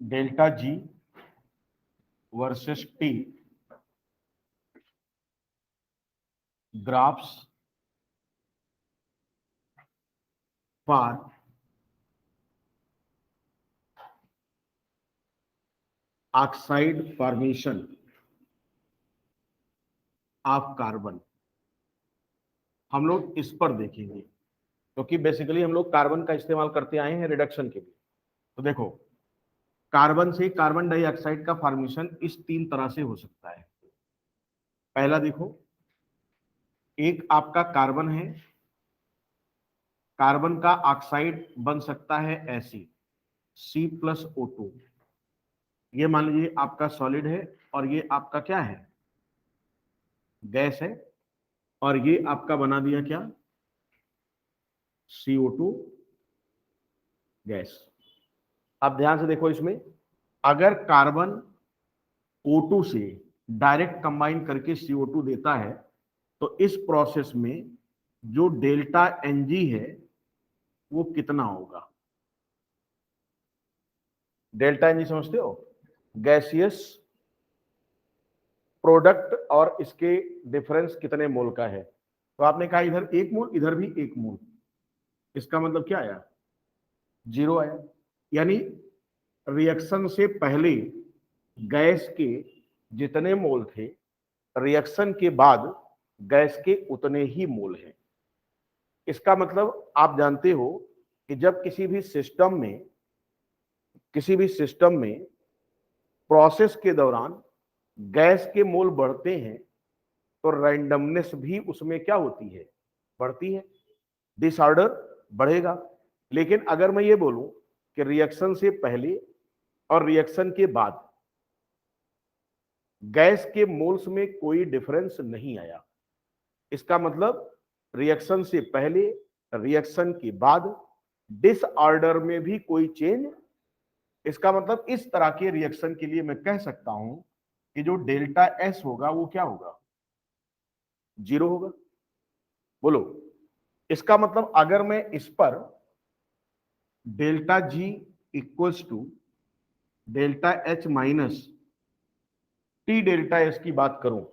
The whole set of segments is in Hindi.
Delta G versus T graphs for oxide formation of carbon. हम लोग इस पर देखेंगे क्योंकि बेसिकली हम लोग कार्बन का इस्तेमाल करते आए हैं रिडक्शन के लिए। तो देखो, कार्बन से कार्बन डाइऑक्साइड का फॉर्मेशन इस तीन तरह से हो सकता है। पहला देखो, एक आपका कार्बन है, कार्बन का ऑक्साइड बन सकता है ऐसे C+O2। ये मान लीजिए आपका सॉलिड है और ये आपका क्या है, गैस है, और ये आपका बना दिया क्या, CO2 गैस। अब ध्यान से देखो, इसमें अगर कार्बन O2 से डायरेक्ट कंबाइन करके CO2 देता है तो इस प्रोसेस में जो डेल्टा Ng है वो कितना होगा। डेल्टा Ng समझते हो, गैसियस प्रोडक्ट, और इसके डिफरेंस कितने मोल का है। तो आपने कहा इधर 1 मोल, इधर भी 1 मोल, इसका मतलब क्या आया, 0 आया। यानी रिएक्शन से पहले गैस के जितने मोल थे, रिएक्शन के बाद गैस के उतने ही मोल हैं। इसका मतलब आप जानते हो कि जब किसी भी सिस्टम में प्रोसेस के दौरान गैस के मोल बढ़ते हैं तो रैंडमनेस भी उसमें क्या होती है, बढ़ती है, डिसऑर्डर बढ़ेगा। लेकिन अगर मैं ये बोलूं कि रिएक्शन से पहले और रिएक्शन के बाद गैस के मोल्स में कोई डिफरेंस नहीं आया, इसका मतलब रिएक्शन से पहले रिएक्शन के बाद डिसऑर्डर में भी कोई चेंज। इसका मतलब इस तरह के रिएक्शन के लिए मैं कह सकता हूं कि जो डेल्टा एस होगा वो क्या होगा, 0 होगा। बोलो, इसका मतलब अगर मैं इस पर delta G equals to delta H minus T delta S की बात करूं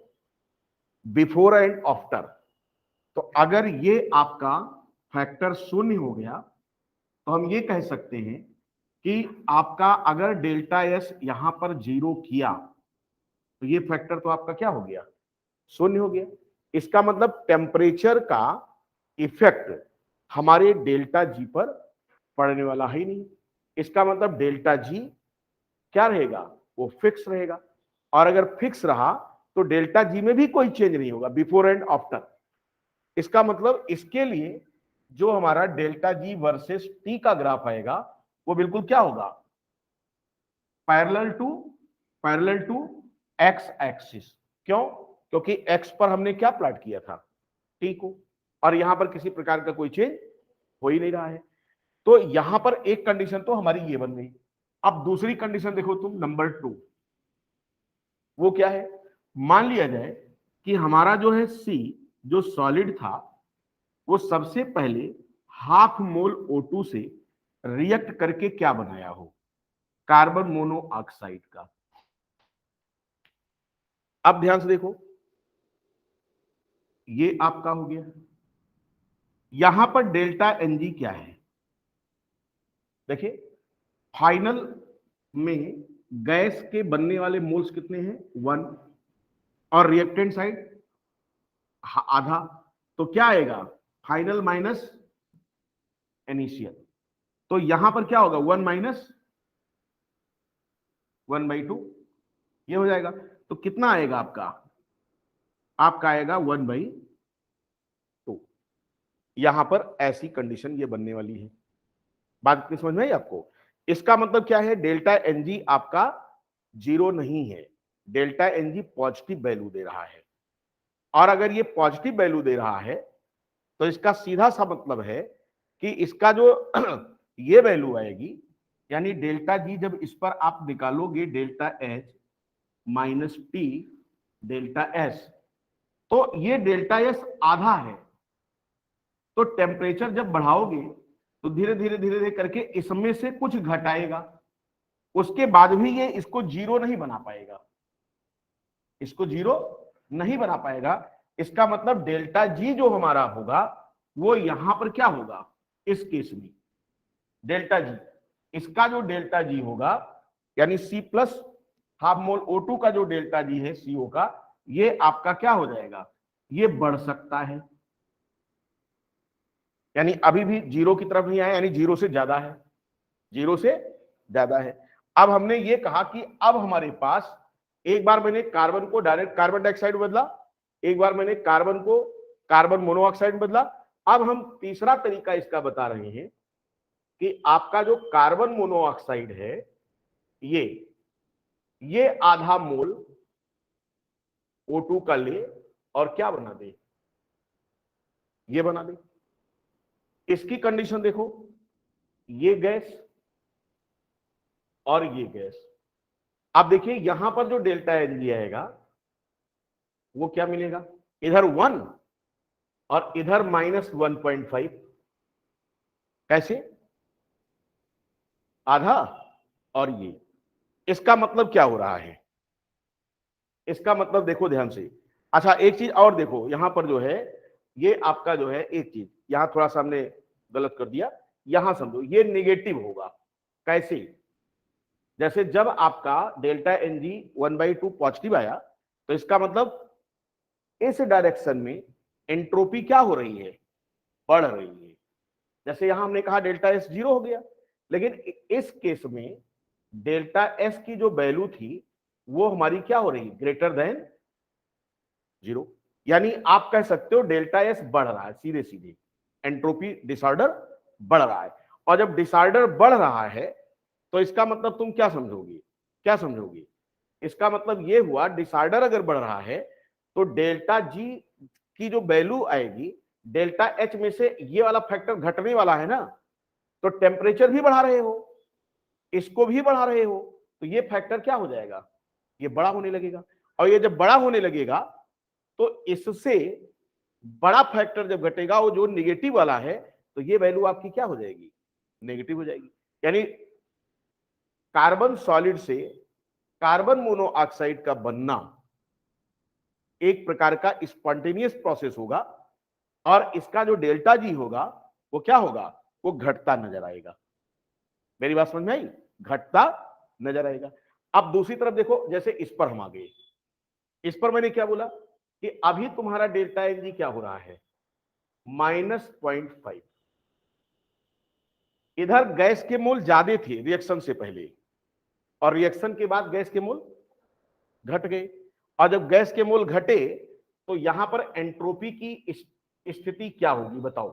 बिफोर एंड आफ्टर, तो अगर ये आपका फैक्टर 0 हो गया तो हम ये कह सकते हैं कि आपका अगर डेल्टा एस यहां पर 0 किया तो ये फैक्टर तो आपका क्या हो गया, 0 हो गया। इसका मतलब टेम्परेचर का इफेक्ट हमारे डेल्टा जी पर पड़ने वाला ही नहीं। इसका मतलब डेल्टा जी क्या रहेगा, वो फिक्स रहेगा। और अगर फिक्स रहा तो डेल्टा जी में भी कोई चेंज नहीं होगा बिफोर एंड आफ्टर। इसका मतलब इसके लिए जो हमारा डेल्टा जी वर्सेस टी का ग्राफ आएगा वो बिल्कुल क्या होगा, पैरेलल टू एक्स एक्सिस। क्यों, क्योंकि एक्स पर हमने क्या प्लॉट किया था, टी को, और यहां पर किसी प्रकार का कोई चेंज हो ही नहीं रहा है। तो यहां पर एक कंडीशन तो हमारी ये बन गई। अब दूसरी कंडीशन देखो तुम, नंबर 2, वो क्या है। मान लिया जाए कि हमारा जो है सी, जो सॉलिड था, वो सबसे पहले हाफ मोल O2 से रिएक्ट करके क्या बनाया हो, कार्बन मोनोऑक्साइड का। अब ध्यान से देखो, ये आपका हो गया। यहां पर डेल्टा Ng क्या है, देखिए फाइनल में गैस के बनने वाले मोल्स कितने हैं, 1, और रिएक्टेंट साइड आधा, तो क्या आएगा, फाइनल माइनस इनिशियल। तो यहां पर क्या होगा, 1 माइनस 1/2, ये हो जाएगा। तो कितना आएगा आपका, आएगा 1/2। यहां पर ऐसी कंडीशन ये बनने वाली है। बात कितनी समझ में आई आपको। इसका मतलब क्या है, डेल्टा Ng आपका 0 नहीं है, डेल्टा Ng पॉजिटिव वैल्यू दे रहा है। और अगर ये पॉजिटिव वैल्यू दे रहा है तो इसका सीधा सा मतलब है कि इसका जो ये वैल्यू आएगी, यानी डेल्टा जी जब इस पर आप निकालोगे delta H minus T delta S, तो ये डेल्टा एस आधा है। तो टेम्परेचर जब बढ़ाओगे तो धीरे धीरे धीरे धीरे करके इसमें से कुछ घटाएगा, उसके बाद भी ये इसको जीरो नहीं बना पाएगा, इसको जीरो नहीं बना पाएगा। इसका मतलब डेल्टा जी जो हमारा होगा वो यहां पर क्या होगा, इस केस में डेल्टा जी, इसका जो डेल्टा जी होगा यानी C plus half mole O2 का जो डेल्टा जी है CO का, ये आपका क्या हो जाएगा, ये बढ़ सकता है, यानी अभी भी जीरो की तरफ नहीं आया, यानी जीरो से ज्यादा है, जीरो से ज्यादा है। अब हमने ये कहा कि अब हमारे पास, एक बार मैंने कार्बन को डायरेक्ट कार्बन डाइऑक्साइड बदला, एक बार मैंने कार्बन को कार्बन मोनोऑक्साइड बदला। अब हम तीसरा तरीका इसका बता रहे हैं कि आपका जो कार्बन मोनोऑक्साइड है ये आधा मोल O2 का ले और क्या बना दे, ये बना दे। इसकी कंडीशन देखो, ये गैस और ये गैस। अब देखिए यहां पर जो डेल्टा एच दिया आएगा वो क्या मिलेगा, इधर 1 और इधर -1.5, कैसे, आधा और ये। इसका मतलब क्या हो रहा है, इसका मतलब देखो ध्यान से। अच्छा एक चीज और देखो, यहां पर जो है ये आपका जो है, एक चीज यहां थोड़ा सा हमने गलत कर दिया, यहां समझो ये नेगेटिव होगा, कैसे, जैसे जब आपका डेल्टा एन जी 1/2 पॉजिटिव आया तो इसका मतलब इस डायरेक्शन में एंट्रोपी क्या हो रही है, बढ़ रही है। जैसे यहां हमने कहा डेल्टा एस जीरो हो गया, लेकिन इस केस में डेल्टा एस की जो वैल्यू थी वो हमारी क्या हो रही, ग्रेटर देन जीरो। यानी आप कह सकते हो डेल्टा एस बढ़ रहा है, सीधे सीधे एंट्रोपी डिसऑर्डर बढ़ रहा है। और जब डिसऑर्डर बढ़ रहा है तो इसका मतलब तुम क्या समझोगे, क्या समझोगे, इसका मतलब ये हुआ डिसऑर्डर अगर बढ़ रहा है तो डेल्टा जी की जो वैल्यू आएगी, डेल्टा एच में से ये वाला फैक्टर घटने वाला है ना, तो टेम्परेचर भी बढ़ा रहे हो, इसको भी बढ़ा रहे हो, तो ये फैक्टर क्या हो जाएगा, ये बड़ा होने लगेगा। और ये जब बड़ा होने लगेगा तो इससे बड़ा फैक्टर जब घटेगा, वो जो निगेटिव वाला है, तो ये वैल्यू आपकी क्या हो जाएगी, नेगेटिव हो जाएगी। यानी कार्बन सॉलिड से कार्बन मोनोऑक्साइड का बनना एक प्रकार का स्पॉन्टेनियस प्रोसेस होगा, और इसका जो डेल्टा जी होगा वो क्या होगा, वो घटता नजर आएगा। मेरी बात समझ में आई, घटता नजर आएगा। अब दूसरी तरफ देखो, जैसे इस पर हम आ गए, इस पर मैंने क्या बोला कि अभी तुम्हारा डेल्टा एन जी क्या हो रहा है, -0.5। इधर गैस के मोल ज्यादा थे रिएक्शन से पहले, और रिएक्शन के बाद गैस के मोल घट गए। और जब गैस के मोल घटे तो यहां पर एंट्रोपी की स्थिति क्या होगी बताओ,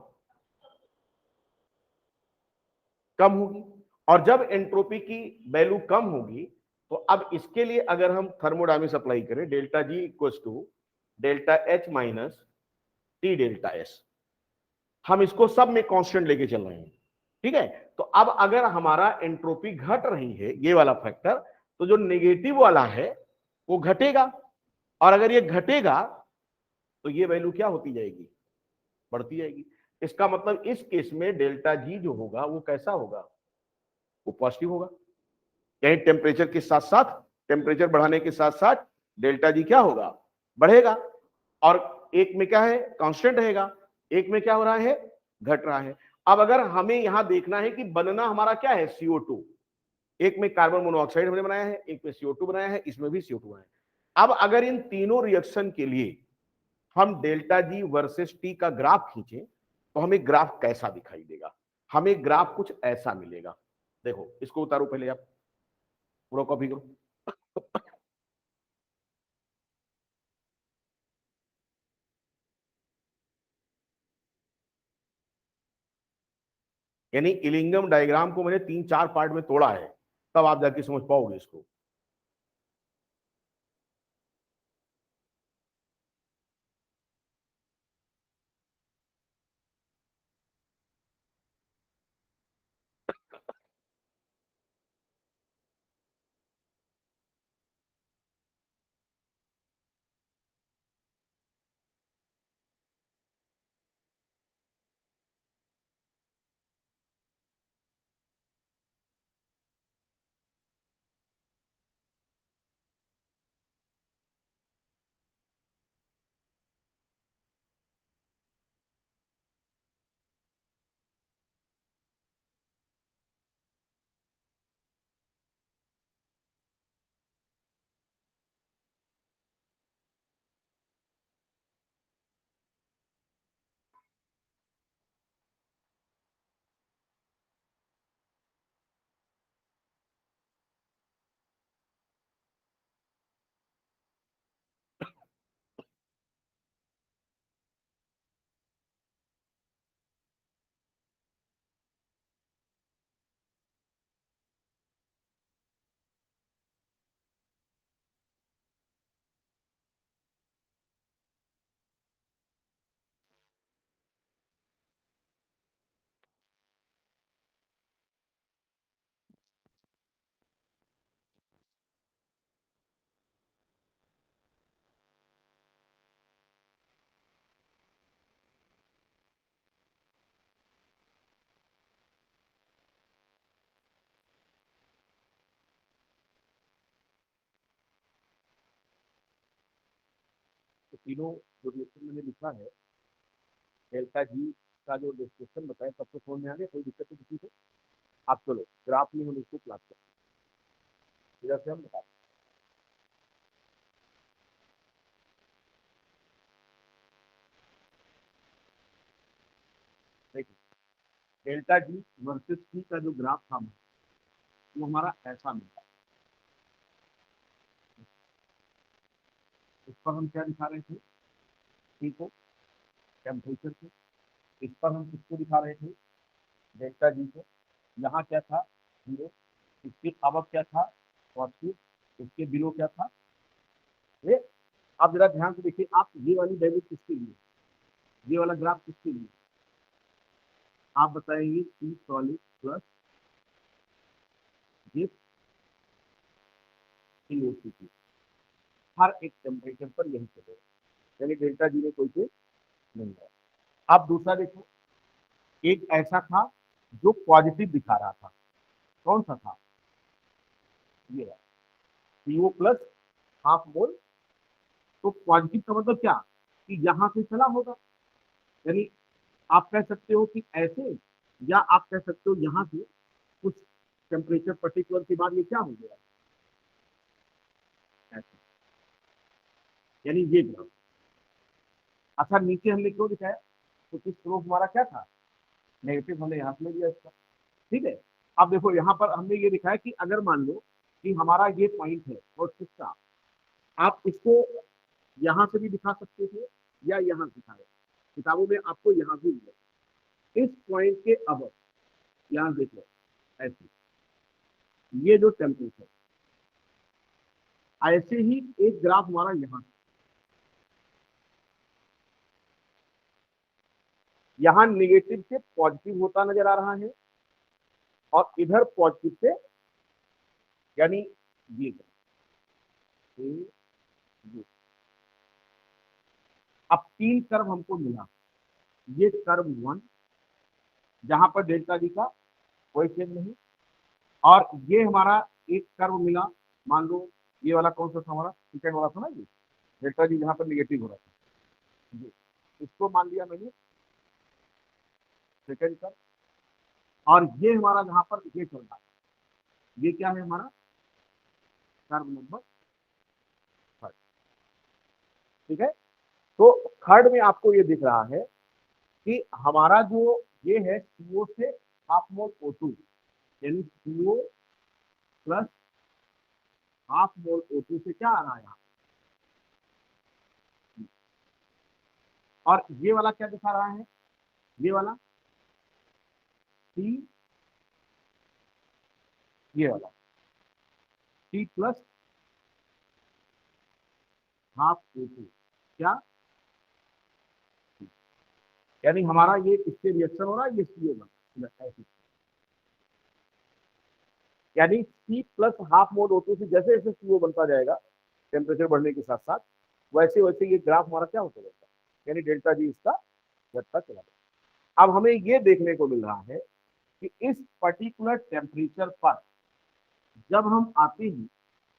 कम होगी। और जब एंट्रोपी की वैल्यू कम होगी तो अब इसके लिए अगर हम थर्मोडायनामिक्स अप्लाई करें, delta G equal to delta H minus T delta S, हम इसको सब में कांस्टेंट लेके चल रहे हैं, ठीक है। तो अब अगर हमारा एंट्रोपी घट रही है, ये वाला फैक्टर, तो जो नेगेटिव वाला है वो घटेगा, और अगर ये घटेगा तो ये वैल्यू क्या होती जाएगी, बढ़ती जाएगी। इसका मतलब इस केस में डेल्टा जी जो होगा वो कैसा होगा, वो पॉजिटिव होगा। यानी टेम्परेचर के साथ साथ, टेम्परेचर बढ़ाने के साथ साथ डेल्टा जी क्या होगा, बढ़ेगा। और एक में क्या है, कांस्टेंट रहेगा, एक में क्या हो रहा है, घट रहा है। अब अगर हमें यहां देखना है कि बनना हमारा क्या है, CO2, एक में कार्बन मोनोऑक्साइड हमने बनाया है, एक में CO2 बनाया है, इसमें भी CO2 बनाया है। अब अगर इन तीनों रिएक्शन के लिए हम डेल्टा जी वर्सेस टी का ग्राफ खींचे तो हमें ग्राफ कैसा दिखाई देगा, हमें ग्राफ कुछ ऐसा मिलेगा। देखो इसको उतारो पहले आप, पूरा कॉपी करो। यानी इलिंगम डायग्राम को मैंने 3-4 पार्ट में तोड़ा है, तब आप जाके समझ पाओगे इसको। तीनों जो रिएक्शन मैंने लिखा है, डेल्टा जी का जो डिस्क्रिप्शन बताया सबको समझ में आ गया, कोई दिक्कत नहीं किसी को? आप चलो ग्राफ में हम इसको प्लॉट करते हैं, इधर से हम बताते हैं। देखिए डेल्टा जी वर्सेस टी का जो ग्राफ था वो हमारा ऐसा मिलता है। इस पर हम क्या दिखा रहे थे? टी को, टेम्परेचर को। इस पर हम किसको दिखा रहे थे? डेल्टा जी को। यहाँ क्या था? 0। इसके अब क्या था? पॉजिटिव। इसके बिलो क्या था? ये आप जरा ध्यान से देखिए, आप ये वाली वैल्यू किसके लिए, ये वाला ग्राफ किसके लिए? आप बताएंगे टी सॉलिड प्लस ये सी हर एक टेम्परेचर पर यही चलेगा, यानी डेल्टा जी में कोई चेंज नहीं है। अब दूसरा देखो, एक ऐसा था जो पॉजिटिव दिखा रहा था, कौन सा था? ये CO प्लस हाफ मोल। तो पॉजिटिव का मतलब क्या? कि यहां से चला होगा, यानी आप कह सकते हो कि ऐसे, या आप कह सकते हो यहां से कुछ टेम्परेचर पर्टिकुलर के बाद ये क्या हो गया, ऐसे, यानी ये ग्राफ। अच्छा नीचे हमने क्यों दिखाया? क्योंकि स्लोप हमारा क्या था? नेगेटिव, हमने यहाँ से ले लिया इसका। ठीक है। अब देखो यहाँ पर हमने ये दिखाया कि अगर मान लो कि हमारा ये पॉइंट है और किसका, आप इसको यहाँ से भी दिखा सकते थे या यहाँ दिखाया, किताबों में आपको यहाँ भी मिलेगा। इस पॉइंट के अब यहाँ देखो ऐसे, ये जो टेम्परेचर, ऐसे ही एक ग्राफ हमारा यहाँ निगेटिव से पॉजिटिव होता नजर आ रहा है, और इधर पॉजिटिव से, यानी ये ये। अब 3 कर्व हमको मिला, ये कर्व 1 जहां पर डेल्टा जी का कोई चेंज नहीं, और ये हमारा एक कर्व मिला, मान लो ये वाला कौन सा था हमारा, सेकंड वाला था ना, ये डेल्टा जी जहां पर निगेटिव हो रहा था, ये इसको मान लिया मैंने सेकंड कर्व। और ये हमारा जहां पर ये चल रहा है, ये क्या है हमारा कर्व नंबर थर्ड। ठीक है। तो थर्ड में आपको ये दिख रहा है कि हमारा जो ये है CO से हाफ मोल O2, यानी CO plus half mole O2 से क्या आ रहा है यहाँ, और ये वाला क्या दिखा रहा है? ये वाला C, ये वाला C प्लस हाफ O2 क्या, यानी हमारा ये इससे रिएक्शन हो रहा है, ये CO बना ऐसे, यानी C plus half mole O2 से जैसे जैसे CO बनता जाएगा टेम्परेचर बढ़ने के साथ साथ, वैसे वैसे ये ग्राफ हमारा क्या होता जाएगा, यानी डेल्टा जी इसका घटता चला जाएगा। अब हमें ये देखने को मिल रहा है कि इस पर्टिकुलर टेम्परेचर पर जब हम आते हैं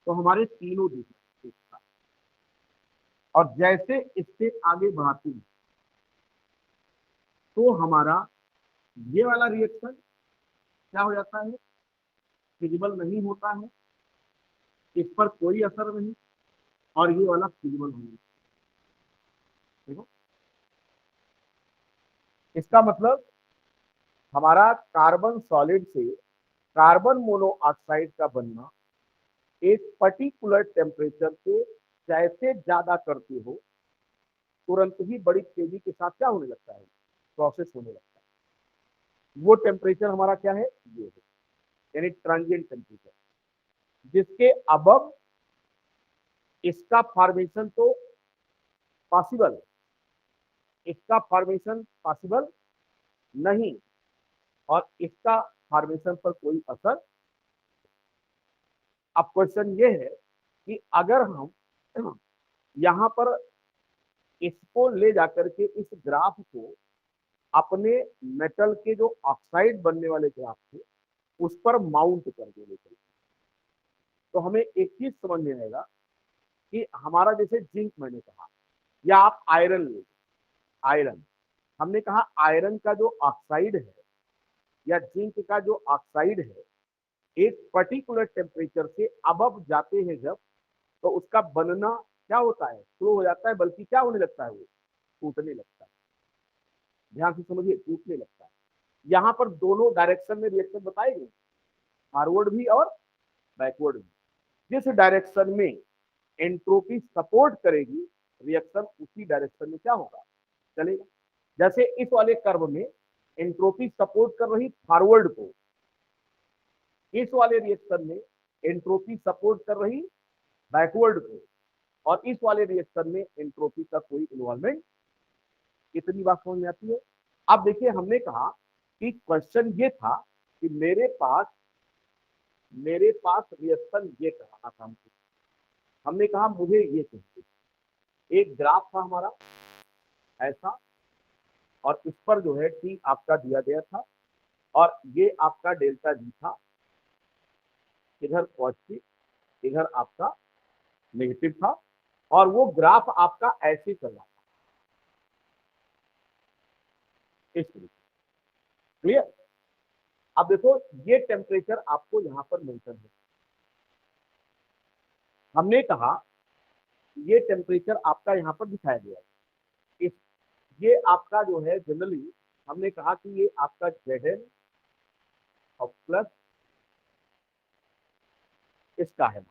तो हमारे तीनों दिख रहे हैं, और जैसे इससे आगे बढ़ाते हैं तो हमारा ये वाला रिएक्शन क्या हो जाता है, फिजिबल नहीं होता है, इस पर कोई असर नहीं, और ये वाला फिजिबल होगा। देखो इसका मतलब हमारा कार्बन सॉलिड से कार्बन मोनोऑक्साइड का बनना एक पर्टिकुलर टेम्परेचर से जैसे ज्यादा करते हो, तुरंत ही बड़ी तेजी के साथ क्या होने लगता है, प्रोसेस होने लगता है। वो टेम्परेचर हमारा क्या है, ये है, यानी ट्रांजिएंट टेम्परेचर, जिसके अबव इसका फॉर्मेशन तो पॉसिबल, इसका फॉर्मेशन पॉसिबल नहीं, और इसका फॉर्मेशन पर कोई असर। अब क्वेश्चन ये है कि अगर हम यहां पर इसको ले जाकर के इस ग्राफ को अपने मेटल के जो ऑक्साइड बनने वाले ग्राफ थे उस पर माउंट कर देने चाहिए, तो हमें एक चीज समझ में आएगा कि हमारा जैसे जिंक मैंने कहा, या आप आयरन ले, आयरन, हमने कहा आयरन का जो ऑक्साइड है या जिंक का जो ऑक्साइड है, एक पर्टिकुलर टेम्परेचर से अबव जाते हैं जब, तो उसका बनना क्या होता है, स्लो हो जाता है, बल्कि क्या होने लगता है, वो टूटने लगता है। ध्यान से समझिए, टूटने लगता है। यहाँ पर दोनों डायरेक्शन में रिएक्शन बताए गए, फॉरवर्ड भी और बैकवर्ड भी। जिस डायरेक्शन में एंट्रोपी सपोर्ट करेगी रिएक्शन, उसी डायरेक्शन में क्या होगा, चलेगा। जैसे इस वाले कर्व में एंट्रोपी सपोर्ट कर रही फॉरवर्ड को, इस वाले रिएक्शन में एंट्रोपी सपोर्ट कर रही बैकवर्ड को, और इस वाले रिएक्शन में एंट्रोपी का कोई इन्वॉल्वमेंट। इतनी बात समझ में आती है। अब देखिए, हमने कहा कि क्वेश्चन ये था कि मेरे पास रिएक्शन ये कराना था हमको। हमने कहा मुझे ये चाहिए, एक ग्राफ था हमारा ऐसा, और इस पर जो है टी आपका दिया गया था, और ये आपका डेल्टा जी था, इधर पॉजिटिव इधर आपका नेगेटिव था, और वो ग्राफ आपका ऐसे चल रहा था, इस तरीके। क्लियर। अब देखो, ये टेम्परेचर आपको यहां पर मेंशन है। हमने कहा ये टेम्परेचर आपका यहां पर दिखाया गया है। इस ये आपका जो है जनरली हमने कहा कि ये आपका Zn और प्लस इसका है।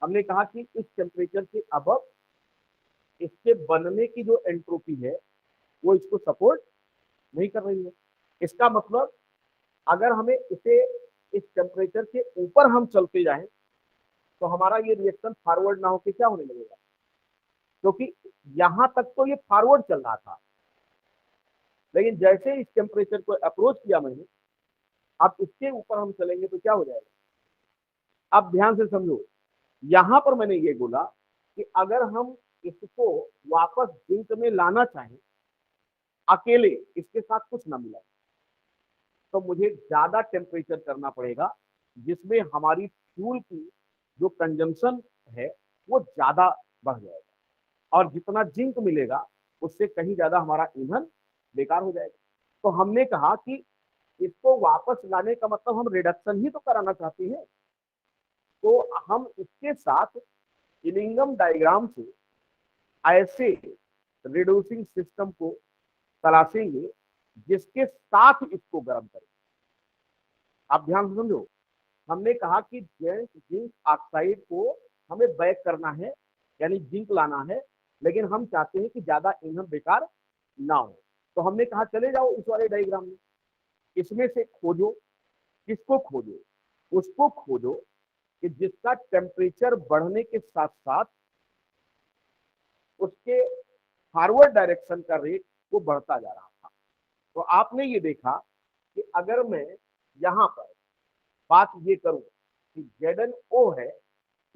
हमने कहा कि इस टेम्परेचर के अबव इसके बनने की जो एंट्रोपी है वो इसको सपोर्ट नहीं कर रही है। इसका मतलब अगर हमें इसे इस टेम्परेचर के ऊपर हम चलते जाएं तो हमारा ये रिएक्शन फॉरवर्ड ना होकर क्या होने लगेगा, क्योंकि यहां तक तो ये फॉरवर्ड चल रहा था, लेकिन जैसे इस टेम्परेचर को अप्रोच किया मैंने, अब इसके ऊपर हम चलेंगे तो क्या हो जाएगा। अब ध्यान से समझो, यहां पर मैंने ये बोला कि अगर हम इसको वापस जिंक में लाना चाहें अकेले, इसके साथ कुछ ना मिला, तो मुझे ज्यादा टेम्परेचर करना पड़ेगा, जिसमें हमारी फ्यूल की जो कंजम्पशन है वो ज्यादा बढ़ जाएगा, और जितना जिंक मिलेगा उससे कहीं ज्यादा हमारा ईंधन बेकार हो जाएगा। तो हमने कहा कि इसको वापस लाने का मतलब हम रिडक्शन ही तो कराना चाहते हैं, तो हम इसके साथ इलिंगम डायग्राम से ऐसे रिड्यूसिंग सिस्टम को तलाशेंगे जिसके साथ इसको गर्म करें। आप ध्यान से समझो, हमने कहा कि जिंक ऑक्साइड को हमें बैक करना है, यानी जिंक लाना है, लेकिन हम चाहते हैं कि ज्यादा ईंधन बेकार ना हो। तो हमने कहा चले जाओ इस वाले डायग्राम में, इसमें से खोजो, किसको खोजो, उसको खोजो कि जिसका टेम्परेचर बढ़ने के साथ साथ उसके फॉरवर्ड डायरेक्शन का रेट वो बढ़ता जा रहा था। तो आपने ये देखा कि अगर मैं यहां पर बात ये करूं कि ZnO है,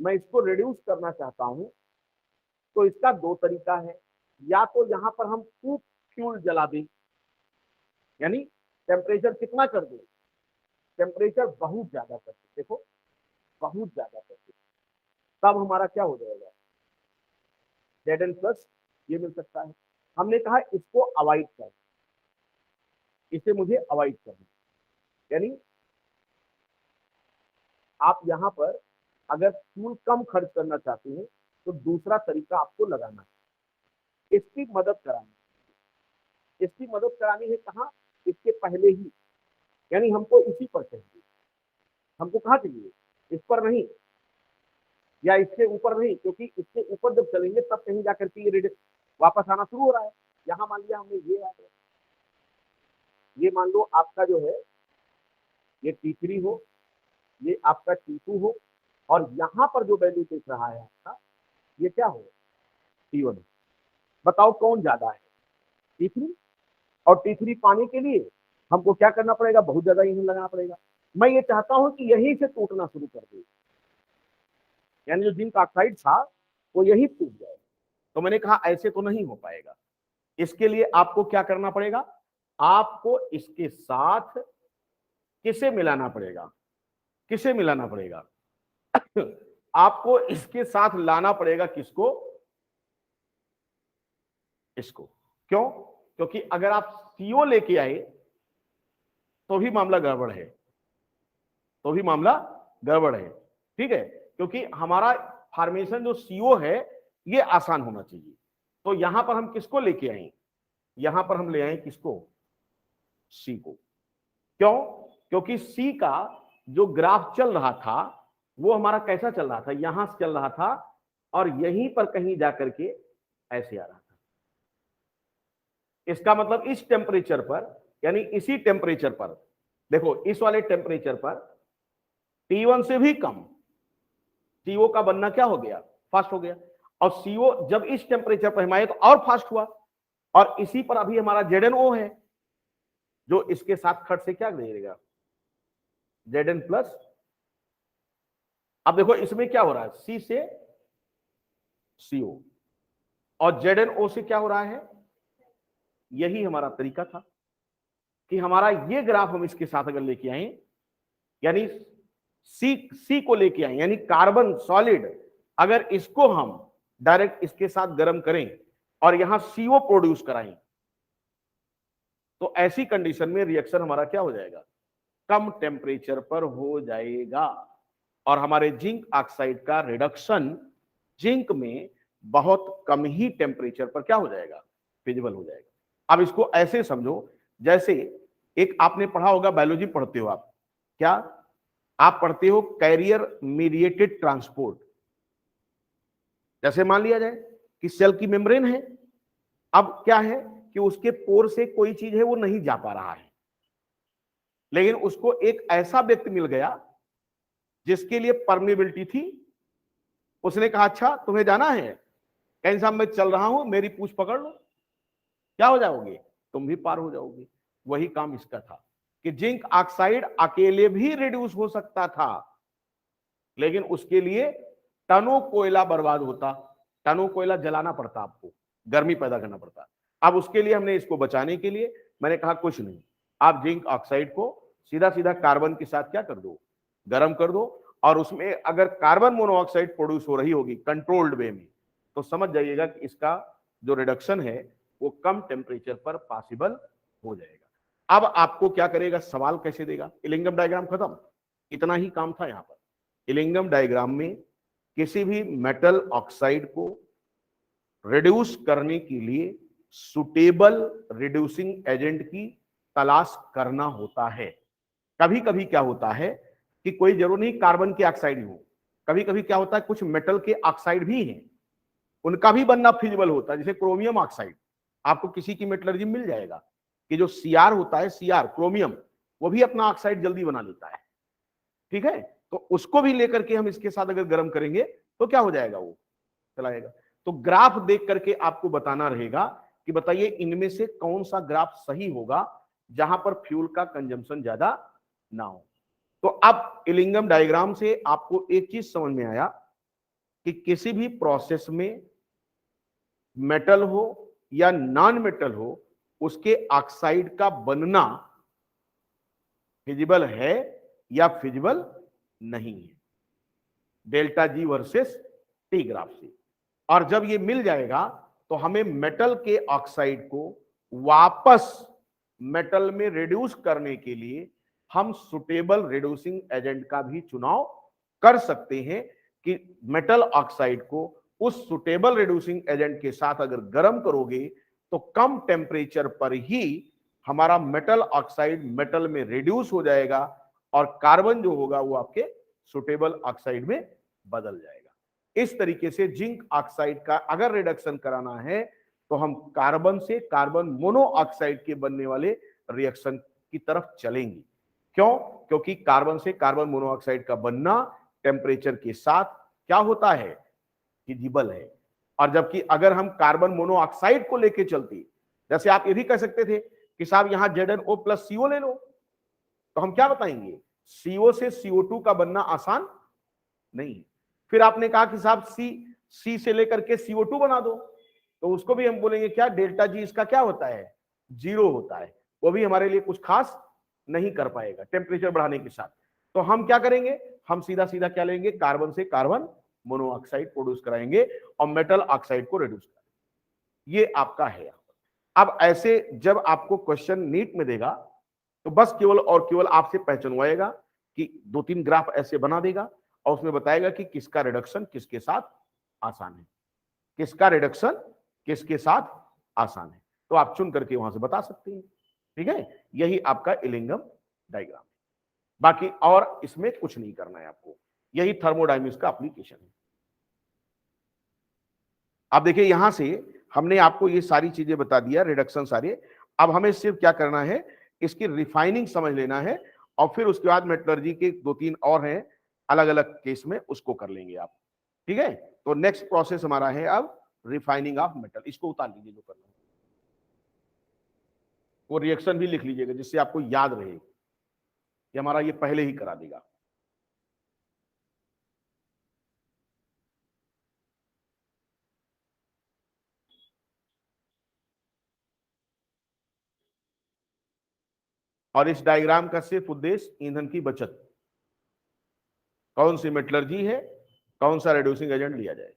मैं इसको रिड्यूस करना चाहता हूं, तो इसका दो तरीका है। या तो यहां पर हम खूब फ्यूल जला दें, यानी टेम्परेचर कितना कर दें, टेम्परेचर बहुत ज्यादा कर दें, देखो बहुत ज्यादा कर दें, तब हमारा क्या हो जाएगा, Zn प्लस ये मिल सकता है। हमने कहा इसको अवॉइड कर, इसे मुझे अवॉइड करना, यानी आप यहां पर अगर फ्यूल कम खर्च करना चाहते हैं तो दूसरा तरीका आपको लगाना है, इसकी मदद करानी, इसकी मदद करानी है कहाँ, इसके पहले ही, यानी हमको इसी पर चाहिए, हमको कहाँ चाहिए, इस पर नहीं या इसके ऊपर नहीं, क्योंकि इसके ऊपर जब चलेंगे तब कहीं जाकर के ये वापस आना शुरू हो रहा है। यहाँ मान लिया हमने ये मान लो आपका जो है ये T3 हो, ये आपका T2 हो, और यहाँ पर जो वैल्यू दिख रहा है आपका ये क्या हो, T1। बताओ कौन ज्यादा है, T3। और T3 पाने के लिए हमको क्या करना पड़ेगा, बहुत ज्यादा ईंधन लगाना पड़ेगा। मैं ये चाहता हूं कि यहीं से टूटना शुरू कर दे, यानी जो जिंक ऑक्साइड था वो यही टूट जाए। तो मैंने कहा ऐसे तो नहीं हो पाएगा, इसके लिए आपको क्या करना पड़ेगा, आपको इसके साथ किसे मिलाना पड़ेगा, किसे मिलाना पड़ेगा आपको इसके साथ लाना पड़ेगा, किसको, इसको। क्यों? क्योंकि अगर आप CO लेके आए तो भी मामला गड़बड़ है, तो भी मामला गड़बड़ है। ठीक है, क्योंकि हमारा फॉर्मेशन जो CO है ये आसान होना चाहिए। तो यहां पर हम किसको लेके आए? यहां पर हम ले आए किसको? C को। क्यों? क्योंकि C का जो ग्राफ चल रहा था वो हमारा कैसा चल रहा था? यहां से चल रहा था और यहीं पर कहीं जाकर के ऐसे आ रहा था। इसका मतलब इस टेम्परेचर पर, यानी इसी टेम्परेचर पर, देखो इस वाले टेम्परेचर पर T1 से भी कम CO का बनना क्या हो गया? फास्ट हो गया। और CO जब इस टेम्परेचर पर हम आए तो और फास्ट हुआ। और इसी पर अभी हमारा ZnO है जो इसके साथ खट से क्या देगा? Zn plus. अब देखो इसमें क्या हो रहा है? C से CO और ZnO से क्या हो रहा है? यही हमारा तरीका था कि हमारा ये ग्राफ हम इसके साथ अगर लेके आए, यानी C को लेके आए, यानी कार्बन सॉलिड, अगर इसको हम डायरेक्ट इसके साथ गर्म करें और यहां CO प्रोड्यूस कराएं तो ऐसी कंडीशन में रिएक्शन हमारा क्या हो जाएगा? कम टेम्परेचर पर हो जाएगा और हमारे जिंक ऑक्साइड का रिडक्शन जिंक में बहुत कम ही टेम्परेचर पर क्या हो जाएगा? फिजिबल हो जाएगा। अब इसको ऐसे समझो जैसे एक आपने पढ़ा होगा, बायोलॉजी पढ़ते हो आप, क्या आप पढ़ते हो? Carrier mediated transport. जैसे मान लिया जाए कि सेल की मेम्ब्रेन है, अब क्या है कि उसके पोर से कोई चीज है वो नहीं जा पा रहा है, लेकिन उसको एक ऐसा व्यक्ति मिल गया जिसके लिए परमेबिलिटी थी। उसने कहा अच्छा तुम्हें जाना है? कहीं साहब मैं चल रहा हूं, मेरी पूंछ पकड़ लो, क्या हो जाओगे? तुम भी पार हो जाओगे। वही काम इसका था कि जिंक ऑक्साइड अकेले भी रिड्यूस हो सकता था, लेकिन उसके लिए टनों कोयला बर्बाद होता, टनों कोयला जलाना पड़ता, आपको गर्मी पैदा करना पड़ता। अब उसके लिए हमने इसको बचाने के लिए मैंने कहा कुछ नहीं, आप जिंक ऑक्साइड को सीधा सीधा कार्बन के साथ क्या कर दो? गर्म कर दो। और उसमें अगर कार्बन मोनोऑक्साइड प्रोड्यूस हो रही होगी कंट्रोल्ड वे में, तो समझ जाइएगा कि इसका जो रिडक्शन है वो कम टेम्परेचर पर पॉसिबल हो जाएगा। अब आपको क्या करेगा? सवाल कैसे देगा? इलिंगम डायग्राम खत्म, इतना ही काम था यहां पर। इलिंगम डायग्राम में किसी भी मेटल ऑक्साइड को रिड्यूस करने के लिए सुटेबल रिड्यूसिंग एजेंट की तलाश करना होता है। कभी कभी क्या होता है कि कोई जरूर नहीं कार्बन के ऑक्साइड हो, कभी कभी क्या होता है कुछ मेटल के ऑक्साइड भी हैं, उनका भी बनना फिजिबल होता है। जैसे क्रोमियम ऑक्साइड, आपको किसी की मेटलर्जी मिल जाएगा कि जो Cr होता है, Cr क्रोमियम, वो भी अपना ऑक्साइड जल्दी बना लेता है। ठीक है, तो उसको भी लेकर के हम इसके साथ अगर गर्म करेंगे तो क्या हो जाएगा? वो चलाएगा। तो ग्राफ देख करके आपको बताना रहेगा कि बताइए इनमें से कौन सा ग्राफ सही होगा जहां पर फ्यूल का कंजम्पशन ज्यादा ना हो। तो अब इलिंगम डायग्राम से आपको एक चीज समझ में आया कि किसी भी प्रोसेस में मेटल हो या नॉन मेटल हो, उसके ऑक्साइड का बनना फिजिबल है या फिजिबल नहीं है, delta G versus T graph से। और जब ये मिल जाएगा तो हमें मेटल के ऑक्साइड को वापस मेटल में रिड्यूस करने के लिए हम सुटेबल रिड्यूसिंग एजेंट का भी चुनाव कर सकते हैं कि मेटल ऑक्साइड को उस सुटेबल रिड्यूसिंग एजेंट के साथ अगर गर्म करोगे तो कम टेम्परेचर पर ही हमारा मेटल ऑक्साइड मेटल में रिड्यूस हो जाएगा और कार्बन जो होगा वो आपके सुटेबल ऑक्साइड में बदल जाएगा। इस तरीके से जिंक ऑक्साइड का अगर रिडक्शन कराना है तो हम कार्बन से कार्बन मोनोऑक्साइड के बनने वाले रिएक्शन की तरफ चलेंगे। क्यों? क्योंकि कार्बन से कार्बन मोनोऑक्साइड का बनना टेम्परेचर के साथ क्या होता है? फिजिबल है। और जबकि अगर हम कार्बन मोनोऑक्साइड को लेके चलते, जैसे आप ये भी कह सकते थे कि साहब यहां ZnO प्लस CO ले लो, तो हम क्या बताएंगे? CO से CO2 का बनना आसान नहीं। फिर आपने कहा कि साहब C से लेकर के CO2 बना दो, तो उसको भी हम बोलेंगे क्या? डेल्टा जी इसका क्या होता है? 0 होता है। वो भी हमारे लिए कुछ खास नहीं कर पाएगा टेम्परेचर बढ़ाने के साथ। तो हम क्या करेंगे? हम सीधा सीधा क्या लेंगे? कार्बन से कार्बन मोनोऑक्साइड प्रोड्यूस कराएंगे और मेटल ऑक्साइड को रिड्यूस करेंगे। ये आपका है। अब ऐसे जब आपको क्वेश्चन नीट में देगा तो बस केवल और केवल आपसे पहचानवाएगा कि 2-3 ग्राफ ऐसे बना देगा और उसमें बताएगा कि किसका रिडक्शन किसके साथ आसान है, किसका रिडक्शन किसके साथ आसान है। तो आप चुन करके वहां से बता सकते हैं। ठीक है, यही आपका इलिंगम डायग्राम। बाकी और इसमें कुछ नहीं करना है आपको, यही थर्मोडायनेमिक्स का एप्लीकेशन है। अब देखिए यहां से हमने आपको ये सारी चीजें बता दिया, रिडक्शन सारे। अब हमें सिर्फ क्या करना है, इसकी रिफाइनिंग समझ लेना है और फिर उसके बाद मेटलर्जी के 2-3 और हैं अलग अलग केस में, उसको कर लेंगे आप। ठीक है, तो नेक्स्ट प्रोसेस हमारा है अब रिफाइनिंग ऑफ मेटल। इसको उतार लीजिए जो करना है, वो रिएक्शन भी लिख लीजिएगा जिससे आपको याद रहे कि हमारा ये पहले ही करा देगा। और इस डायग्राम का सिर्फ उद्देश्य ईंधन की बचत, कौन सी मेटलर्जी है, कौन सा रिड्यूसिंग एजेंट लिया जाए।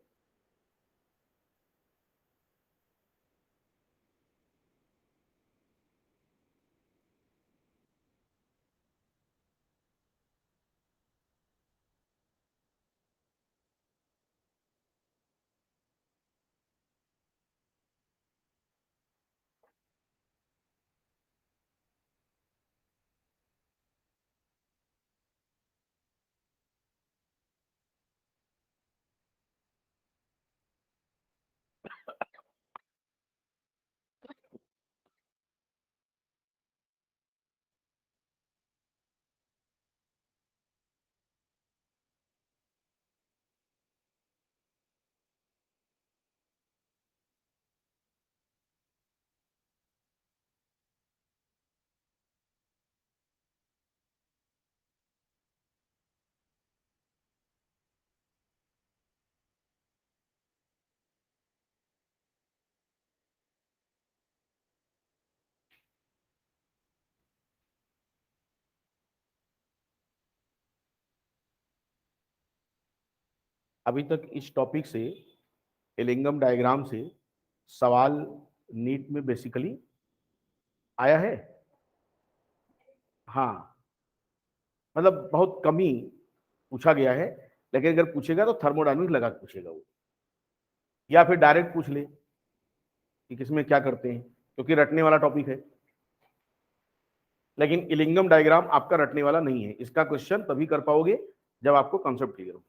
अभी तक इस टॉपिक से, एलिंगम डायग्राम से सवाल नीट में बेसिकली आया है। हाँ, मतलब बहुत कम ही पूछा गया है, लेकिन अगर पूछेगा तो थर्मोडायनामिक्स लगा के पूछेगा वो, या फिर डायरेक्ट पूछ ले कि किसमें क्या करते हैं, क्योंकि रटने वाला टॉपिक है। लेकिन इलिंगम डायग्राम आपका रटने वाला नहीं है, इसका क्वेश्चन तभी कर पाओगे जब आपको कॉन्सेप्ट क्लियर हो।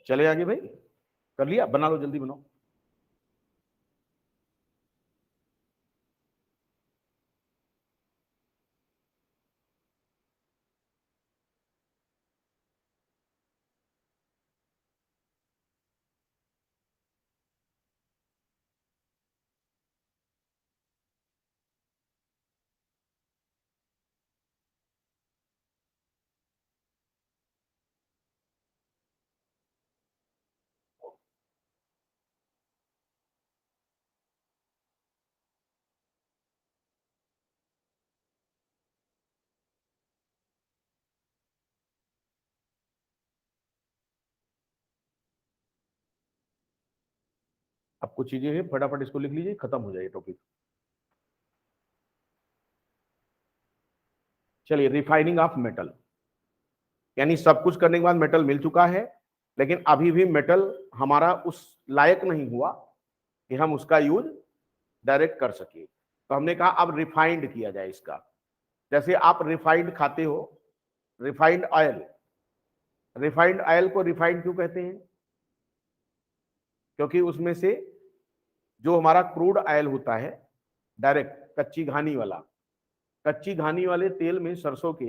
चले आगे भाई, कर लिया, बना लो, जल्दी बनाओ। अब कुछ चीजें हैं, फटाफट इसको लिख लीजिए, खत्म हो जाए टॉपिक। चलिए, रिफाइनिंग ऑफ मेटल, यानी सब कुछ करने के बाद मेटल मिल चुका है, लेकिन अभी भी मेटल हमारा उस लायक नहीं हुआ कि हम उसका यूज डायरेक्ट कर सके। तो हमने कहा अब रिफाइंड किया जाए इसका। जैसे आप रिफाइंड खाते हो, रिफाइंड ऑयल, रिफाइंड ऑयल को रिफाइंड क्यों कहते हैं? क्योंकि उसमें से जो हमारा क्रूड ऑयल होता है, डायरेक्ट कच्ची घानी वाला, कच्ची घानी वाले तेल में सरसों के,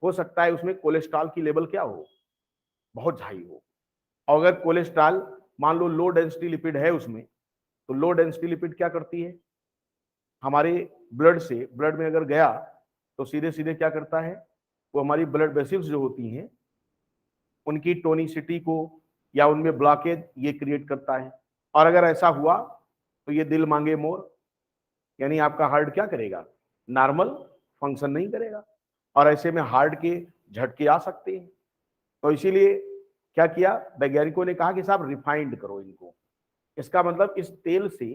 हो सकता है उसमें कोलेस्ट्रॉल की लेवल क्या हो, बहुत हाई हो। और अगर कोलेस्ट्रॉल मान लो लो डेंसिटी लिपिड है उसमें, तो लो डेंसिटी लिपिड क्या करती है, हमारे ब्लड से, ब्लड में अगर गया तो सीधे सीधे क्या करता है, वो हमारी ब्लड वेसल्स जो होती हैं उनकी टोनिसिटी को या उनमें ब्लॉकेज ये क्रिएट करता है। और अगर ऐसा हुआ तो ये दिल मांगे मोर, यानी आपका हार्ट क्या करेगा, नॉर्मल फंक्शन नहीं करेगा, और ऐसे में हार्ट के झटके आ सकते हैं। तो इसीलिए क्या किया वैज्ञानिकों ने, कहा कि साहब रिफाइंड करो इनको। इसका मतलब इस तेल से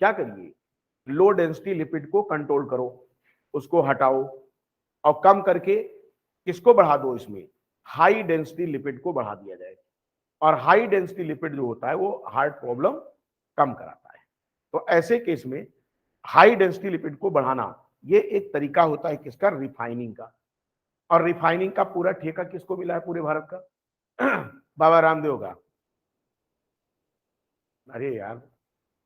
क्या करिए, लो डेंसिटी लिपिड को कंट्रोल करो, उसको हटाओ, और कम करके किसको बढ़ा दो, इसमें हाई डेंसिटी लिपिड को बढ़ा दिया जाए। और हाई डेंसिटी लिपिड जो होता है वो हार्ट प्रॉब्लम कम कराता है। तो ऐसे केस में हाई डेंसिटी लिपिड को बढ़ाना ये एक तरीका होता है किसका, रिफाइनिंग का। और रिफाइनिंग का पूरा ठेका किसको मिला है पूरे भारत का? बाबा रामदेव का। अरे यार,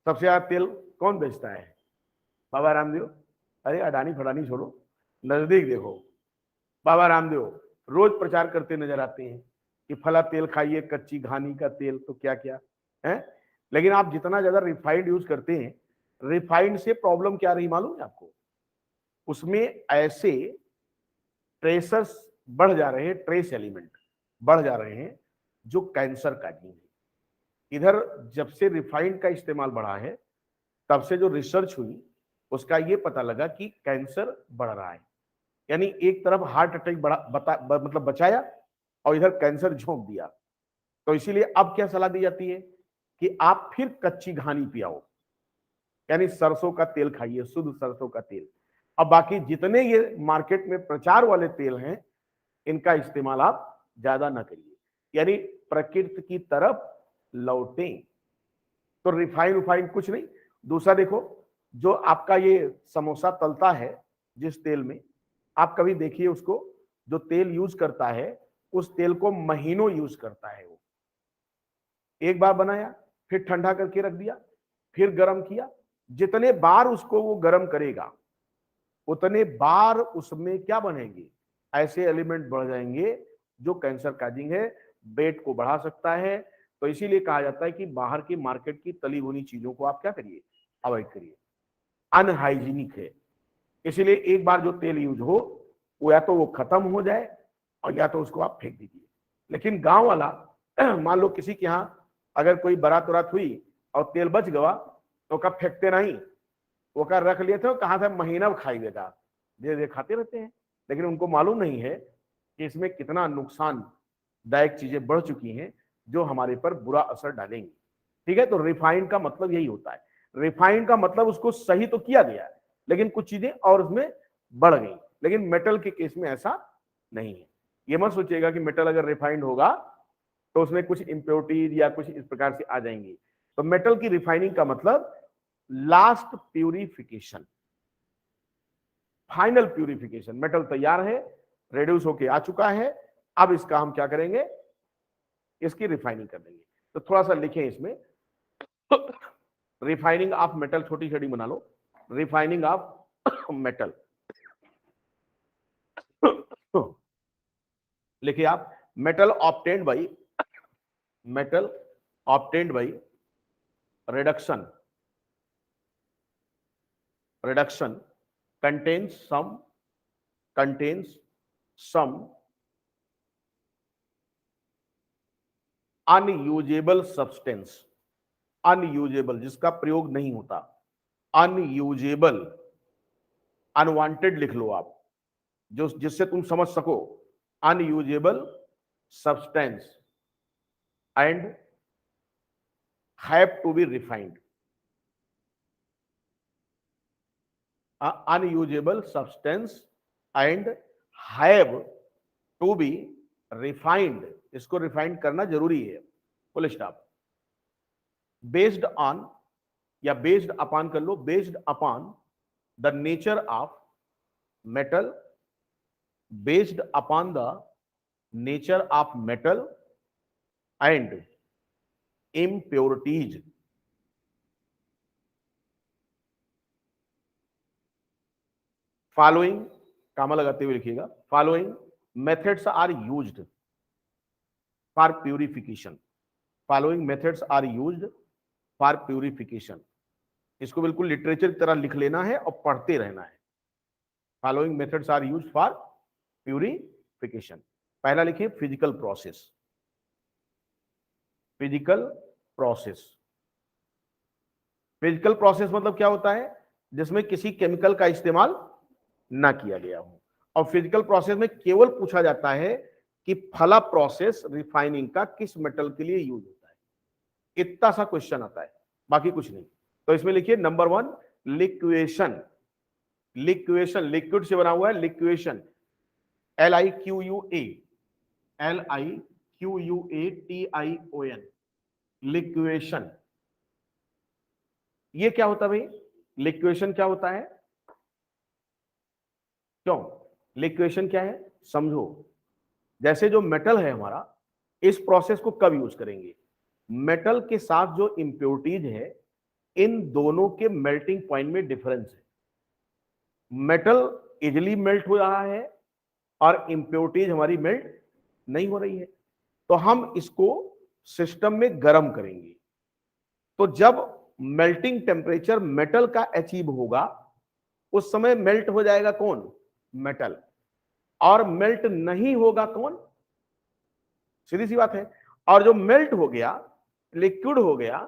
सबसे ज्यादा तेल कौन बेचता है? बाबा रामदेव। अरे अडानी फडानी छोड़ो, नजदीक देखो, बाबा रामदेव रोज प्रचार करते नजर आते हैं कि फला तेल खाइए, कच्ची घानी का तेल, तो क्या क्या है। लेकिन आप जितना ज्यादा रिफाइंड यूज करते हैं, रिफाइंड से प्रॉब्लम क्या रही मालूम है आपको? उसमें ऐसे ट्रेसर्स बढ़ जा रहे हैं, ट्रेस एलिमेंट बढ़ जा रहे हैं जो कैंसर काजिंग है। इधर जब से रिफाइंड का इस्तेमाल बढ़ा है, तब से जो रिसर्च हुई उसका ये पता लगा कि कैंसर बढ़ रहा है। यानी एक तरफ हार्ट अटैक मतलब बचाया, और इधर कैंसर झोंक दिया। तो इसीलिए अब क्या सलाह दी जाती है कि आप फिर कच्ची घानी पियाओ, यानी सरसों का तेल खाइए, शुद्ध सरसों का तेल। अब बाकी जितने ये मार्केट में प्रचार वाले तेल हैं, इनका इस्तेमाल आप ज्यादा ना करिए, यानी प्रकृति की तरफ लौटें। तो रिफाइन उफाइन कुछ नहीं। दूसरा देखो, जो आपका ये समोसा तलता है जिस तेल में, आप कभी देखिए उसको, जो तेल यूज करता है उस तेल को महीनों यूज करता है वो। एक बार बनाया, फिर ठंडा करके रख दिया, फिर गर्म किया। जितने बार उसको वो गर्म करेगा, उतने बार उसमें क्या बनेंगे, ऐसे एलिमेंट बढ़ जाएंगे जो कैंसर काजिंग है, वेट को बढ़ा सकता है। तो इसीलिए कहा जाता है कि बाहर की मार्केट की तली भुनी चीजों को आप क्या करिए, अवॉइड करिए, अनहाइजीनिक है। इसीलिए एक बार जो तेल यूज हो, वो या तो वो खत्म हो जाए, और या तो उसको आप फेंक दीजिए। लेकिन गांव वाला मान लो किसी के यहाँ अगर कोई बारात वरात हुई और तेल बच गया, तो कब फेंकते नहीं, वो कर रख लिए थे, कहाँ से महीना खाई देगा, धीरे धीरे खाते रहते हैं। लेकिन उनको मालूम नहीं है कि इसमें कितना नुकसानदायक चीजें बढ़ चुकी हैं जो हमारे पर बुरा असर डालेंगी। ठीक है, तो रिफाइंड का मतलब यही होता है। रिफाइंड का मतलब उसको सही तो किया गया है, लेकिन कुछ चीजें और उसमें बढ़ गई। लेकिन मेटल के केस में ऐसा नहीं है। ये मत सोचिएगा कि मेटल अगर रिफाइंड होगा तो उसमें कुछ इंप्योरिटीज या कुछ इस प्रकार से आ जाएंगी। तो मेटल की रिफाइनिंग का मतलब last purification, final purification. Metal तैयार है, रेड्यूस होके आ चुका है, अब इसका हम क्या करेंगे, इसकी रिफाइनिंग कर देंगे। तो थोड़ा सा लिखें इसमें, रिफाइनिंग ऑफ मेटल, छोटी छोटी बना लो, रिफाइनिंग ऑफ मेटल। लिखिए आप, metal obtained by, metal obtained by reduction, reduction contains some unusable substance, unusable जिसका प्रयोग नहीं होता, unusable, अनवांटेड लिख लो आप, जो जिससे तुम समझ सको, unusable substance and have to be refined, unusable substance and have to be refined, इसको रिफाइंड करना जरूरी है, फुल स्टॉप। बेस्ड ऑन या बेस्ड अपॉन कर लो, based upon the nature of metal, based upon the nature of metal and impurities, following, comma लगाते हुए लिखिएगा, following methods are used for purification, following methods are used for purification. इसको बिल्कुल लिटरेचर की तरह लिख लेना है और पढ़ते रहना है। Following methods are used for purification. पहला लिखिए physical process, physical process. Physical process मतलब क्या होता है, जिसमें किसी केमिकल का इस्तेमाल ना किया गया हो। और फिजिकल प्रोसेस में केवल पूछा जाता है कि फला प्रोसेस रिफाइनिंग का किस मेटल के लिए यूज होता है। इतना सा क्वेश्चन आता है, बाकी कुछ नहीं। तो इसमें लिखिए नंबर 1 लिक्वेशन। लिक्वेशन लिक्विड से बना हुआ है, लिक्वेशन LIQUA, LIQUATION, लिक्वेशन। ये क्या होता है भाई? लिक्वेशन क्या होता है? क्यों लिक्वेशन क्या है समझो। जैसे जो मेटल है हमारा, इस प्रोसेस को कब यूज करेंगे? मेटल के साथ जो इंप्योरिटीज है, इन दोनों के मेल्टिंग पॉइंट में डिफरेंस है। मेटल इजिली मेल्ट हो रहा है और इंप्योरिटीज हमारी मेल्ट नहीं हो रही है, तो हम इसको सिस्टम में गर्म करेंगे। तो जब मेल्टिंग टेम्परेचर मेटल का अचीव होगा, उस समय मेल्ट हो जाएगा कौन? मेटल। और मेल्ट नहीं होगा कौन? सीधी सी बात है। और जो मेल्ट हो गया, लिक्विड हो गया,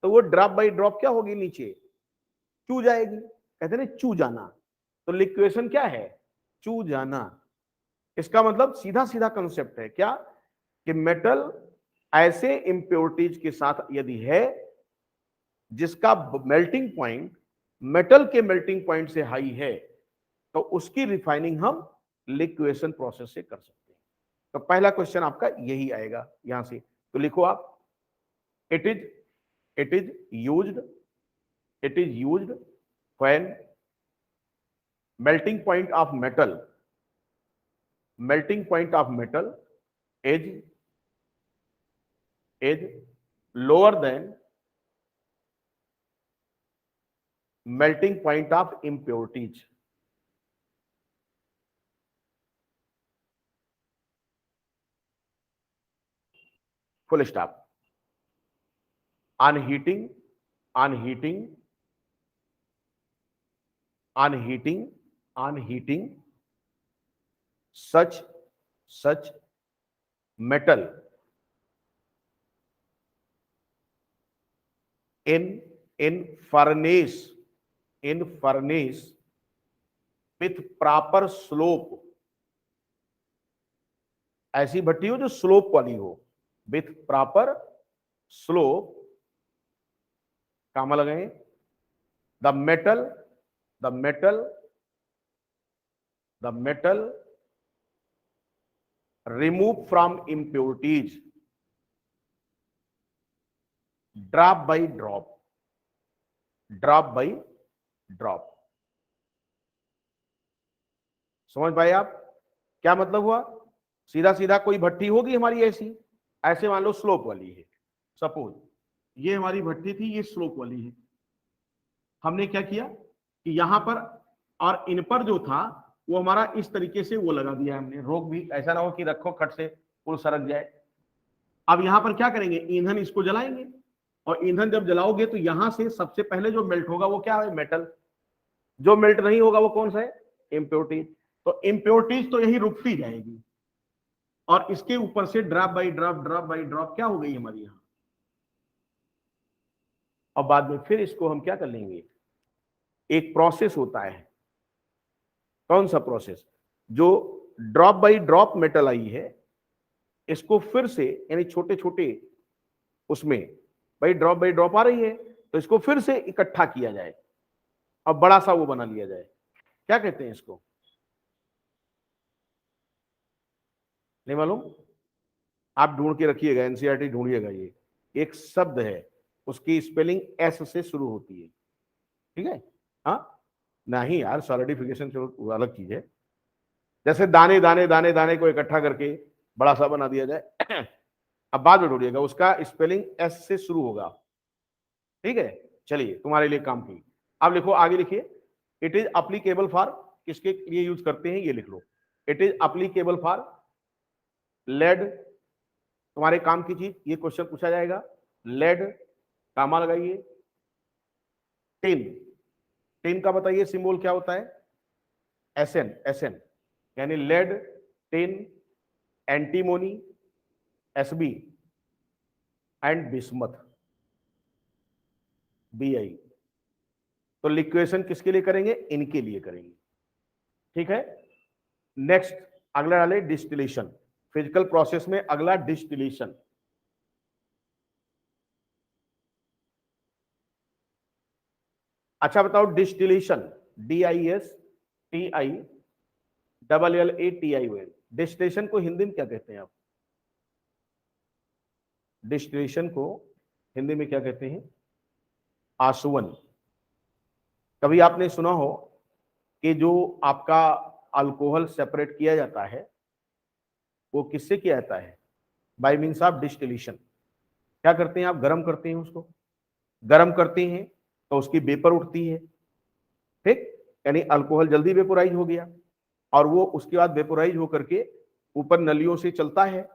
तो वो ड्रॉप बाई ड्रॉप क्या होगी? नीचे चू जाएगी। कहते हैं ना चू जाना। तो लिक्वेशन क्या है? चू जाना। इसका मतलब सीधा सीधा कंसेप्ट है क्या? कि मेटल ऐसे इंप्योरिटीज के साथ यदि है जिसका मेल्टिंग पॉइंट मेटल के मेल्टिंग पॉइंट से हाई है, तो उसकी रिफाइनिंग हम लिक्वेशन प्रोसेस से कर सकते हैं। तो पहला क्वेश्चन आपका यही आएगा यहां से। तो लिखो आप, it is used when melting point of metal is lower than melting point of impurities. Full stop. Unheating such metal in furnace with proper slope. ऐसी भट्टी हो जो स्लोप वाली हो, विथ प्रॉपर स्लोप, कामा लगाए, the metal remove from impurities drop by drop. समझ पाए आप क्या मतलब हुआ? सीधा सीधा कोई भट्टी होगी हमारी ऐसे मान लो स्लोप वाली है। सपोज ये हमारी भट्टी थी, ये स्लोप वाली है। हमने क्या किया कि यहां पर और इन पर जो था वो हमारा इस तरीके से वो लगा दिया हमने, रोक भी, ऐसा ना हो कि रखो खट से पुल सरक जाए। अब यहां पर क्या करेंगे? ईंधन इसको जलाएंगे, और ईंधन जब जलाओगे तो यहां से सबसे पहले जो मेल्ट होगा वो क्या है? मेटल। जो मेल्ट नहीं होगा वो कौन सा है? इम्प्योरिटीज। तो इम्प्योरिटीज तो यही रुकती जाएगी, और इसके ऊपर से ड्रॉप बाई ड्रॉप क्या हो गई हमारी यहां। और बाद में फिर इसको हम क्या कर लेंगे? एक प्रोसेस होता है, कौन सा प्रोसेस? जो ड्रॉप बाई ड्रॉप मेटल आई है, इसको फिर से यानी छोटे छोटे उसमें भाई ड्रॉप बाई ड्रॉप आ रही है, तो इसको फिर से इकट्ठा किया जाए और बड़ा सा वो बना लिया जाए। क्या कहते हैं इसको? नहीं मालूम? आप ढूंढ के रखिएगा, एनसीईआरटी ढूंढिएगा। ये एक शब्द है, उसकी स्पेलिंग एस से शुरू होती है। ठीक है? हाँ नहीं यार, सॉलिडिफिकेशन चलो अलग चीज है। जैसे दाने दाने दाने दाने को इकट्ठा करके बड़ा सा बना दिया जाए। अब बाद में ढूंढिएगा, उसका स्पेलिंग एस से शुरू होगा। ठीक है? चलिए तुम्हारे लिए काम की। अब लिखो, आगे लिखिए। इट इज अप्लीकेबल फॉर, किसके लिए यूज करते हैं ये लिख लो। It is applicable for lead, तुम्हारे काम की चीज, ये क्वेश्चन पूछा जाएगा। लेड, कामा लगाइए। टिन, टिन का बताइए सिंबल क्या होता है? एसएन, यानी lead, tin, antimony, SB and bismuth, BI. तो लिक्वेशन किसके लिए करेंगे? इनके लिए करेंगे। ठीक है? नेक्स्ट अगला डाले डिस्टिलेशन, फिजिकल प्रोसेस में अगला डिस्टिलेशन। अच्छा बताओ, डिस्टिलेशन, DISTILLATION, डिस्टिलेशन को हिंदी में क्या कहते हैं आप? डिस्टिलेशन को हिंदी में क्या कहते हैं? आसवन। कभी आपने सुना हो कि जो आपका अल्कोहल सेपरेट किया जाता है वो किससे किया जाता है? Bye means of distillation. क्या करते हैं आप? गर्म करते हैं उसको, गर्म करते हैं तो उसकी वेपर उठती है, ठीक, यानी अल्कोहल जल्दी वेपोराइज हो गया, और वो उसके बाद वेपोराइज होकर के ऊपर नलियों से चलता है,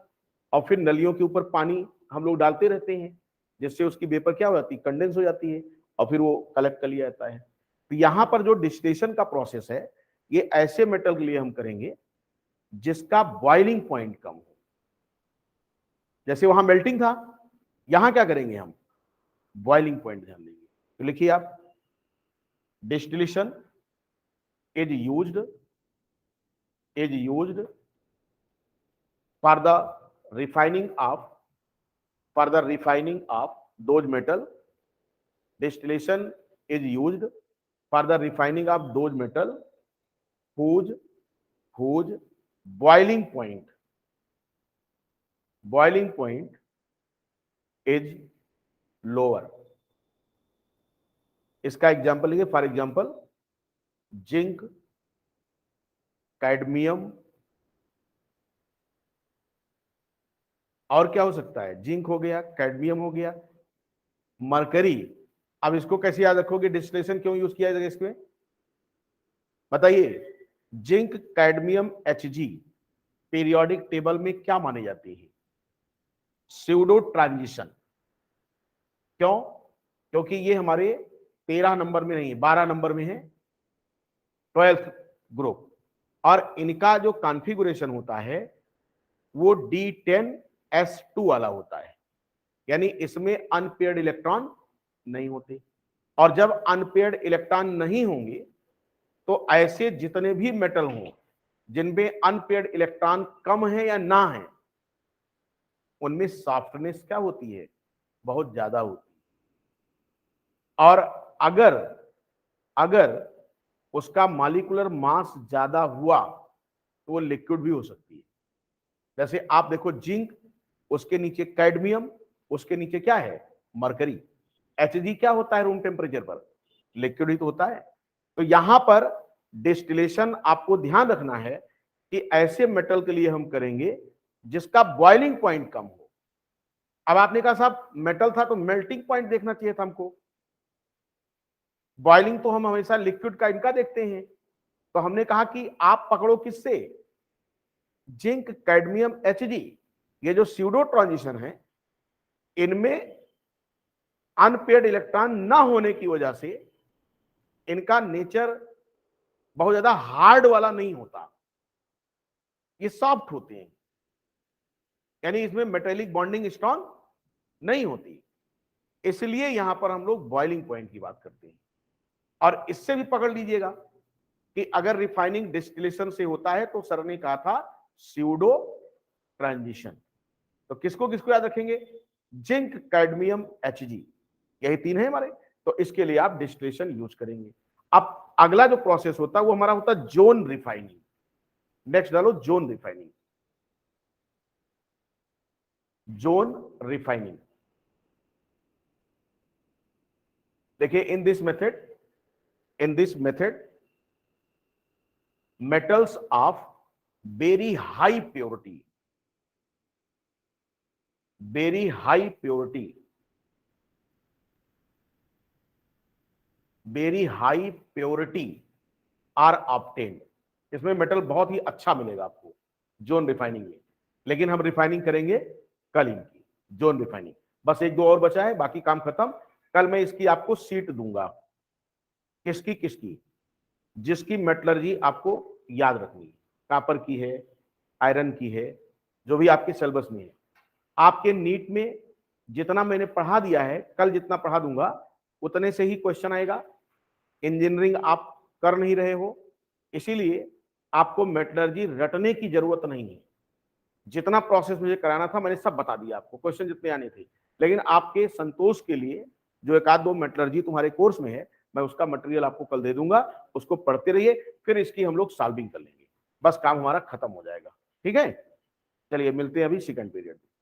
और फिर नलियों के ऊपर पानी हम लोग डालते रहते हैं, जिससे उसकी वेपर क्या हो जाती है? कंडेंस हो जाती है, और फिर वो कलेक्ट कर लिया जाता है। तो यहाँ पर जो डिस्टिलेशन का प्रोसेस है, ये ऐसे मेटल के लिए हम करेंगे जिसका बॉइलिंग पॉइंट कम हो। जैसे वहां मेल्टिंग था, यहां क्या करेंगे हम? बॉइलिंग पॉइंट ध्यान देंगे। तो लिखिए आप, distillation is used for the refining of those metal. Distillation is used for the refining of those metal whose boiling point is lower. इसका एग्जाम्पल लिखिए, फॉर एग्जाम्पल जिंक, कैडमियम, और क्या हो सकता है? जिंक हो गया, कैडमियम हो गया, मरकरी। अब इसको कैसे याद रखोगे? डिस्टिलेशन क्यों यूज किया जाएगा इसमें? बताइए। Zinc, cadmium, Hg periodic table में क्या माने जाते हैं? Pseudo transition. क्यों? क्योंकि ये हमारे 13 नंबर में नहीं है, 12 नंबर में है, 12th ग्रुप, और इनका जो कॉन्फ़िगरेशन होता है वो D10S2 वाला होता है, यानी इसमें अनपेयर्ड इलेक्ट्रॉन नहीं होते। और जब अनपेयर्ड इलेक्ट्रॉन नहीं होंगे तो ऐसे जितने भी मेटल हों जिनमें अनपेयर्ड इलेक्ट्रॉन कम है या ना है, उनमें सॉफ्टनेस क्या होती है? बहुत ज्यादा होती है। और अगर उसका मॉलिक्यूलर मास ज्यादा हुआ तो वो लिक्विड भी हो सकती है। जैसे आप देखो, जिंक, उसके नीचे कैडमियम, उसके नीचे क्या है? मरकरी। Hg क्या होता है रूम टेम्परेचर पर? लिक्विड ही तो होता है। तो यहां पर डिस्टिलेशन आपको ध्यान रखना है कि ऐसे मेटल के लिए हम करेंगे जिसका बॉइलिंग पॉइंट कम हो। अब आपने कहा साहब मेटल था तो मेल्टिंग पॉइंट देखना चाहिए था हमको, बॉइलिंग तो हम हमेशा लिक्विड का इनका देखते हैं। तो हमने कहा कि आप पकड़ो किससे? जिंक, कैडमियम, Hg, ये जो स्यूडो ट्रांजिशन है, इनमें अनपेयर्ड इलेक्ट्रॉन ना होने की वजह से इनका नेचर बहुत ज्यादा हार्ड वाला नहीं होता, ये सॉफ्ट होते हैं, यानी इसमें मेटेलिक बॉन्डिंग स्ट्रॉन्ग नहीं होती। इसलिए यहां पर हम लोग बॉइलिंग पॉइंट की बात करते हैं। और इससे भी पकड़ लीजिएगा कि अगर रिफाइनिंग डिस्टिलेशन से होता है तो सर ने कहा था स्यूडो ट्रांजिशन। तो किसको किसको याद रखेंगे? जिंक, कैडमियम, Hg, यही तीन है हमारे। तो इसके लिए आप डिस्टिलेशन यूज करेंगे। अब अगला जो प्रोसेस होता है वो हमारा होता है जोन रिफाइनिंग। नेक्स्ट डालो, जोन रिफाइनिंग। जोन रिफाइनिंग, देखिए, in this method metals of very high purity are obtained। इसमें मेटल बहुत ही अच्छा मिलेगा आपको जोन रिफाइनिंग में, लेकिन हम रिफाइनिंग करेंगे कल इनकी जोन रिफाइनिंग। बस एक दो और बचा है, बाकी काम खत्म। कल मैं इसकी आपको सीट दूंगा, किसकी जिसकी मेटलर्जी आपको याद रखनी है। कॉपर की है, आयरन की है, जो भी आपके सिलेबस में है। आपके नीट में जितना मैंने पढ़ा दिया है, कल जितना पढ़ा दूंगा उतने से ही क्वेश्चन आएगा। इंजीनियरिंग आप कर नहीं रहे हो, इसीलिए आपको मेटलर्जी रटने की जरूरत नहीं है। जितना प्रोसेस मुझे कराना था मैंने सब बता दिया आपको, क्वेश्चन जितने आने थे। लेकिन आपके संतोष के लिए जो एक आध दो मेटलर्जी तुम्हारे कोर्स में है, मैं उसका मटेरियल आपको कल दे दूंगा, उसको पढ़ते रहिए, फिर इसकी हम लोग सॉल्विंग कर लेंगे, बस काम हमारा खत्म हो जाएगा। ठीक है, चलिए मिलते हैं अभी सेकंड पीरियड में।